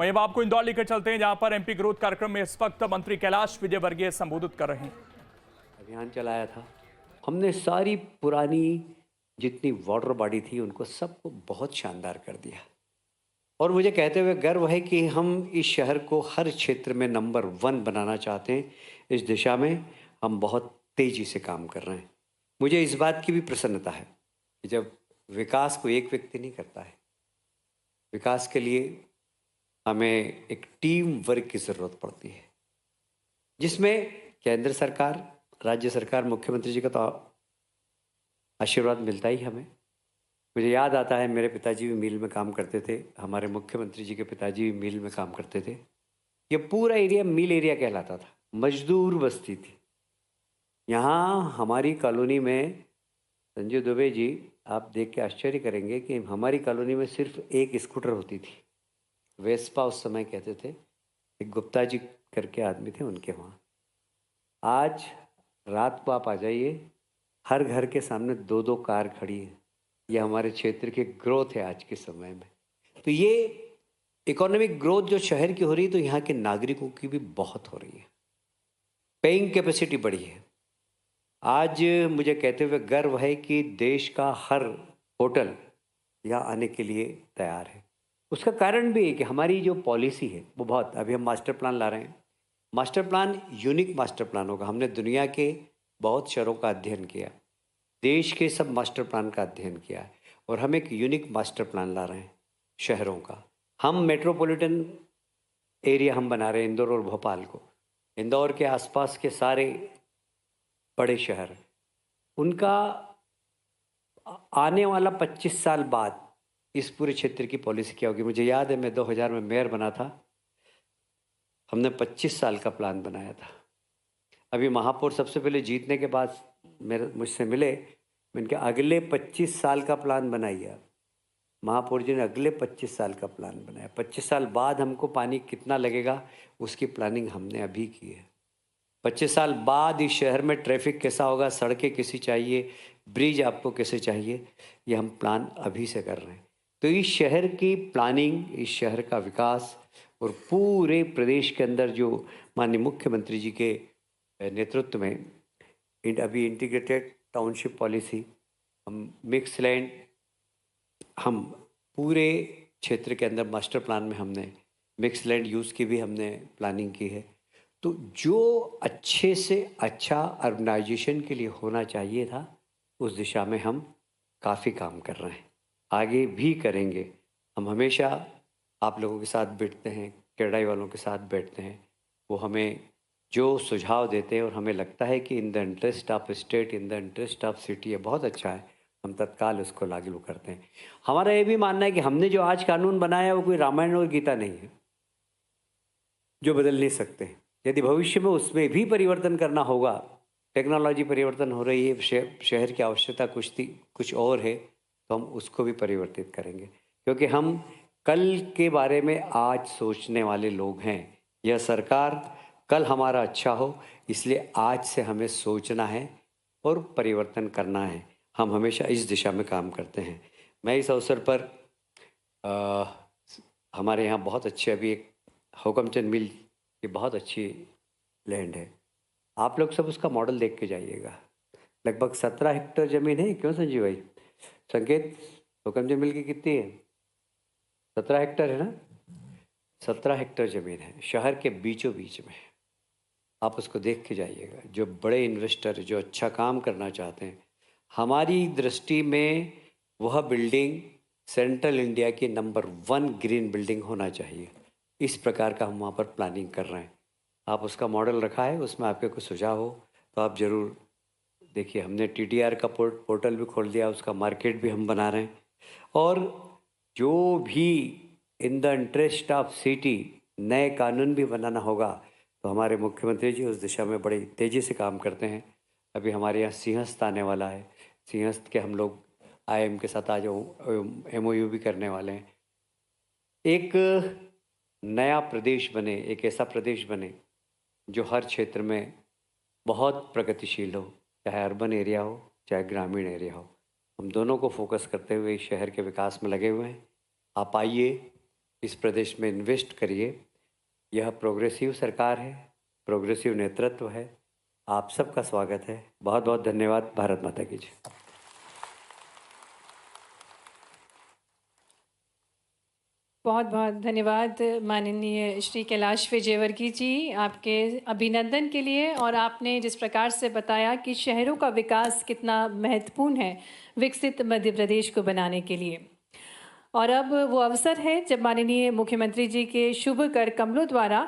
वहीं अब आपको इंदौर लेकर चलते हैं, जहां पर एमपी ग्रोथ कार्यक्रम में इस वक्त मंत्री कैलाश विजयवर्गीय संबोधित कर रहे हैं। अभियान चलाया था। हमने सारी पुरानी जितनी वाटर बॉडी थी उनको सबको बहुत शानदार कर दिया, और मुझे कहते हुए गर्व है कि हम इस शहर को हर क्षेत्र में नंबर 1 बनाना चाहते हैं। इस दिशा में हम बहुत तेज़ी से काम कर रहे हैं। मुझे इस बात की भी प्रसन्नता है कि जब विकास को एक व्यक्ति नहीं करता है, विकास के लिए हमें एक टीम वर्क की ज़रूरत पड़ती है, जिसमें केंद्र सरकार, राज्य सरकार, मुख्यमंत्री जी का तो आशीर्वाद मिलता ही हमें। मुझे याद आता है, मेरे पिताजी भी मिल में काम करते थे, हमारे मुख्यमंत्री जी के पिताजी भी मिल में काम करते थे। ये पूरा एरिया मिल एरिया कहलाता था, मजदूर बस्ती थी। यहाँ हमारी कॉलोनी में, संजय दुबे जी, आप देख के आश्चर्य करेंगे कि हमारी कॉलोनी में सिर्फ एक स्कूटर होती थी। वेस्पा उस समय कहते थे, एक गुप्ता जी करके आदमी थे उनके वहाँ। आज रात को आप आ जाइए, हर घर के सामने 2-2 कार खड़ी है। ये हमारे क्षेत्र की ग्रोथ है आज के समय में। तो ये इकोनॉमिक ग्रोथ जो शहर की हो रही है, तो यहाँ के नागरिकों की भी बहुत हो रही है। पेइंग कैपेसिटी बढ़ी है। आज मुझे कहते हुए गर्व है कि देश का हर होटल यहाँ आने के लिए तैयार है। उसका कारण भी है कि हमारी जो पॉलिसी है वो बहुत, अभी हम मास्टर प्लान ला रहे हैं। Master plan unique master plan होगा। हमने दुनिया के बहुत शहरों का अध्ययन किया, देश के सब मास्टर प्लान का अध्ययन किया है, और हम एक यूनिक मास्टर प्लान ला रहे हैं शहरों का। हम मेट्रोपॉलिटन एरिया हम बना रहे हैं इंदौर और भोपाल को। इंदौर के आसपास के सारे बड़े शहर, उनका आने वाला 25 साल बाद इस पूरे क्षेत्र की पॉलिसी क्या होगी। मुझे याद है, मैं 2000 में मेयर बना था, हमने 25 साल का प्लान बनाया था। अभी महापौर सबसे पहले जीतने के बाद मुझसे मिले, मैंने कहा अगले 25 साल का प्लान बनाइए। महापौर जी ने अगले 25 साल का प्लान बनाया। 25 साल बाद हमको पानी कितना लगेगा उसकी प्लानिंग हमने अभी की है। 25 साल बाद इस शहर में ट्रैफिक कैसा होगा, सड़कें कैसी चाहिए, ब्रिज आपको कैसे चाहिए, ये हम प्लान अभी से कर रहे हैं। तो इस शहर की प्लानिंग, इस शहर का विकास, और पूरे प्रदेश के अंदर जो माननीय मुख्यमंत्री जी के नेतृत्व में अभी इंटीग्रेटेड टाउनशिप पॉलिसी, हम मिक्स लैंड, हम पूरे क्षेत्र के अंदर मास्टर प्लान में हमने मिक्स लैंड यूज़ की भी हमने प्लानिंग की है। तो जो अच्छे से अच्छा अर्बनाइजेशन के लिए होना चाहिए था, उस दिशा में हम काफ़ी काम कर रहे हैं, आगे भी करेंगे। हम हमेशा आप लोगों के साथ बैठते हैं, क्रेडाई वालों के साथ बैठते हैं, वो हमें जो सुझाव देते हैं और हमें लगता है कि in the interest of state, in the interest of city, ये बहुत अच्छा है, हम तत्काल उसको लागू करते हैं। हमारा ये भी मानना है कि हमने जो आज कानून बनाया है वो कोई रामायण और गीता नहीं है जो बदल नहीं सकते। यदि भविष्य में उसमें भी परिवर्तन करना होगा, टेक्नोलॉजी परिवर्तन हो रही है, शहर की आवश्यकता कुछ और है, तो हम उसको भी परिवर्तित करेंगे, क्योंकि हम कल के बारे में आज सोचने वाले लोग हैं। यह सरकार कल हमारा अच्छा हो, इसलिए आज से हमें सोचना है और परिवर्तन करना है। हम हमेशा इस दिशा में काम करते हैं। मैं इस अवसर पर हमारे यहाँ बहुत अच्छे, अभी एक हुकमचंद मिल, ये बहुत अच्छी लैंड है, आप लोग सब उसका मॉडल देख के जाइएगा। लगभग 17 हेक्टेयर ज़मीन है। क्यों संजीव भाई? संकेत, हुकमचंद मिल की कितनी है? 17 हेक्टेयर है ना? 17 हेक्टेयर ज़मीन है, शहर के बीचों बीच में। आप उसको देख के जाइएगा। जो बड़े इन्वेस्टर जो अच्छा काम करना चाहते हैं, हमारी दृष्टि में वह बिल्डिंग सेंट्रल इंडिया की नंबर 1 ग्रीन बिल्डिंग होना चाहिए। इस प्रकार का हम वहाँ पर प्लानिंग कर रहे हैं। आप उसका मॉडल रखा है, उसमें आपके कुछ सुझाव हो तो आप ज़रूर देखिए। हमने टीडीआर का पोर्टल भी खोल दिया, उसका मार्केट भी हम बना रहे हैं, और जो भी in the interest of city नए कानून भी बनाना होगा तो हमारे मुख्यमंत्री जी उस दिशा में बड़ी तेज़ी से काम करते हैं। अभी हमारे यहाँ सिंहस्थ आने वाला है, सिंहस्थ के हम लोग आईएम के साथ आज एमओयू भी करने वाले हैं। एक नया प्रदेश बने, एक ऐसा प्रदेश बने जो हर क्षेत्र में बहुत प्रगतिशील हो, चाहे अर्बन एरिया हो चाहे ग्रामीण एरिया हो। हम दोनों को फोकस करते हुए इस शहर के विकास में लगे हुए हैं। आप आइए, इस प्रदेश में इन्वेस्ट करिए। यह प्रोग्रेसिव सरकार है, प्रोग्रेसिव नेतृत्व है। आप सबका स्वागत है। बहुत बहुत धन्यवाद। भारत माता की जय। बहुत बहुत धन्यवाद माननीय श्री कैलाश विजयवर्गीय जी, आपके अभिनंदन के लिए। और आपने जिस प्रकार से बताया कि शहरों का विकास कितना महत्वपूर्ण है विकसित मध्य प्रदेश को बनाने के लिए। और अब वो अवसर है जब माननीय मुख्यमंत्री जी के शुभ कर कमलों द्वारा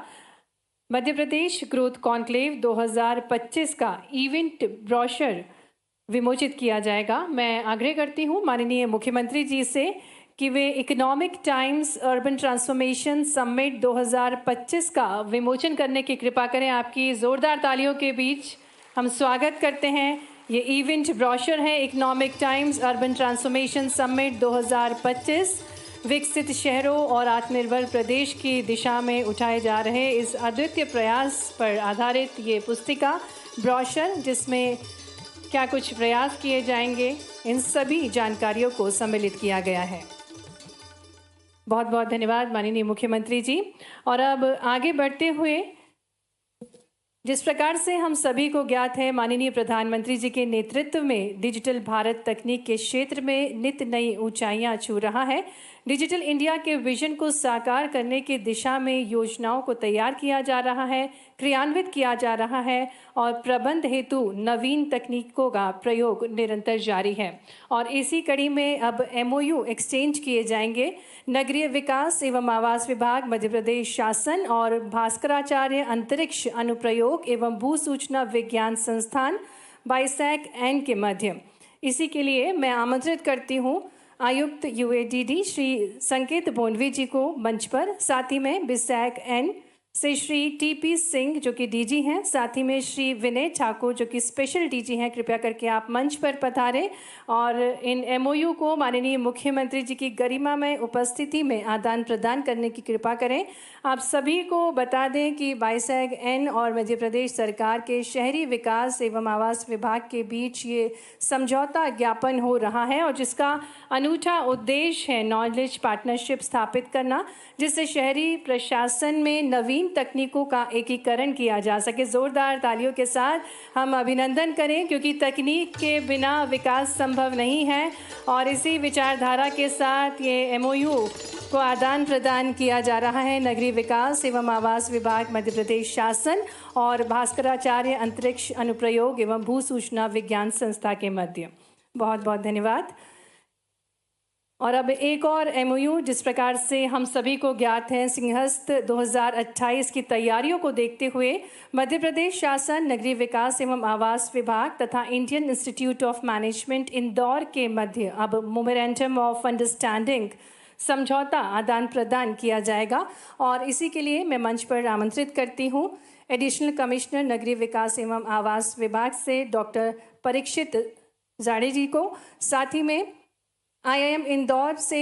मध्य प्रदेश ग्रोथ कॉन्क्लेव 2025 का इवेंट ब्रोशर विमोचित किया जाएगा। मैं आग्रह करती हूँ माननीय मुख्यमंत्री जी से कि वे Economic Times Urban Transformation Summit 2025 का विमोचन करने की कृपा करें। आपकी ज़ोरदार तालियों के बीच हम स्वागत करते हैं। ये इवेंट ब्रोशर है economic Times Urban Transformation Summit 2025, विकसित शहरों और आत्मनिर्भर प्रदेश की दिशा में उठाए जा रहे इस अद्वितीय प्रयास पर आधारित ये पुस्तिका ब्रोशर, जिसमें क्या कुछ प्रयास किए जाएंगे, इन सभी जानकारियों को सम्मिलित किया गया है। बहुत बहुत धन्यवाद माननीय मुख्यमंत्री जी। और अब आगे बढ़ते हुए, जिस प्रकार से हम सभी को ज्ञात है, माननीय प्रधानमंत्री जी के नेतृत्व में डिजिटल भारत तकनीक के क्षेत्र में नित नई ऊंचाइयां छू रहा है। डिजिटल इंडिया के विजन को साकार करने की दिशा में योजनाओं को तैयार किया जा रहा है, क्रियान्वित किया जा रहा है और प्रबंध हेतु नवीन तकनीकों का प्रयोग निरंतर जारी है। और इसी कड़ी में अब MOU एक्सचेंज किए जाएंगे। नगरीय विकास एवं आवास विभाग, मध्य प्रदेश शासन और भास्कराचार्य अंतरिक्ष अनुप्रयोग एवं भू सूचना विज्ञान संस्थान BISAC-N के मध्य। इसी के लिए मैं आमंत्रित करती हूँ आयुक्त UADD श्री संकेत बोंडवी जी को मंच पर, साथ ही में BISAC-N से श्री TP सिंह जो कि DG हैं, साथ ही में श्री विनय ठाकुर जो कि स्पेशल DG हैं। कृपया करके आप मंच पर पधारें और इन MOU को माननीय मुख्यमंत्री जी की गरिमा में उपस्थिति में आदान प्रदान करने की कृपा करें। आप सभी को बता दें कि BISAC-N और मध्य प्रदेश सरकार के शहरी विकास एवं आवास विभाग के बीच ये समझौता ज्ञापन हो रहा है, और जिसका अनूठा उद्देश्य है नॉलेज पार्टनरशिप स्थापित करना, जिससे शहरी प्रशासन में नवीन तकनीकों का एकीकरण किया जा सके। जोरदार तालियों के साथ हम अभिनंदन करें, क्योंकि तकनीक के बिना विकास संभव नहीं है। और इसी विचारधारा के साथ ये MOU को आदान प्रदान किया जा रहा है नगरीय विकास एवं आवास विभाग, मध्य प्रदेश शासन और भास्कराचार्य अंतरिक्ष अनुप्रयोग एवं भू सूचना विज्ञान संस्था के मध्य। बहुत बहुत धन्यवाद। और अब एक और MOU, जिस प्रकार से हम सभी को ज्ञात है, सिंहस्थ 2028 की तैयारियों को देखते हुए मध्य प्रदेश शासन, नगरीय विकास एवं आवास विभाग तथा Indian institute of management Indore के मध्य अब मेमोरेंडम ऑफ अंडरस्टैंडिंग समझौता आदान प्रदान किया जाएगा। और इसी के लिए मैं मंच पर आमंत्रित करती हूँ एडिशनल कमिश्नर नगरीय विकास एवं आवास विभाग से डॉक्टर परीक्षित जाड़े जी को, साथ ही में IIM इंदौर से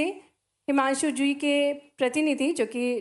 हिमांशु जी के प्रतिनिधि जो कि